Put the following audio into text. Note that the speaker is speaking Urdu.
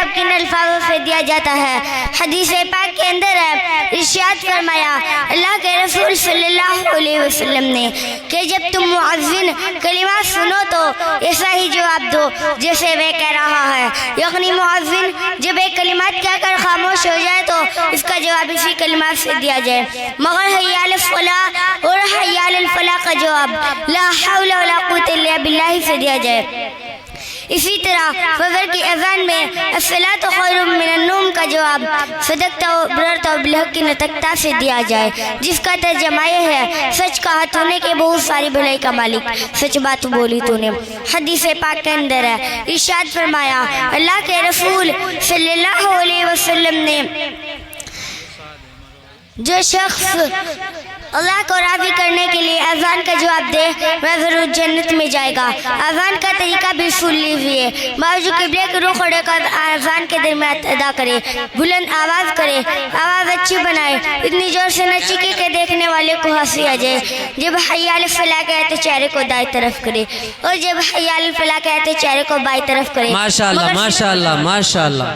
جواب کن الفاظوں سے دیا جاتا ہے؟ حدیث پاک کے اندر ہے، ارشاد فرمایا اللہ کے رسول صلی اللہ علیہ وسلم نے کہ جب تم مؤذن کلمات سنو تو ایسا ہی جواب دو جیسے وہ کہہ رہا ہے، یعنی مؤذن جب ایک کلمات کہہ کر خاموش ہو جائے تو اس کا جواب اسی کلمات سے دیا جائے، مگر حی علی الفلاح اور حی علی الفلاح کا جواب لا حول ولا قوت الا باللہ سے دیا جائے۔ اسی طرح فجر کی اذان میں الصلاۃ خیر من النوم کا جواب صدقت و بررت و بالحق کی نطقتا سے دیا جائے، جس کا ترجمہ یہ ہے سچ کہا تو نے کہ بہت ساری بھلائی کا مالک، سچ بات بولی تو نے۔ حدیث پاک کے اندر ہے، ارشاد فرمایا اللہ کے رسول صلی اللہ علیہ وسلم نے جو شخص اللہ کو راضی کرنے کے لیے اذان کا جواب دے وہ ضرور جنت میں جائے گا۔ اذان کا طریقہ بھی سن لیجیے، باوجود قبلے کے رخ کھڑے کر اذان کے درمیان ادا کرے، بلند آواز کرے، آواز اچھی بنائے، اتنی زور سے نہ چیخے کہ دیکھنے والے کو ہنسی آ جائے۔ جب حی علی الفلاح کہے تو چہرے کو دائیں طرف کرے، اور جب حی علی الفلاح کہے تو چہرے کو بائیں طرف کرے۔ ماشاءاللہ ماشاءاللہ ماشاءاللہ۔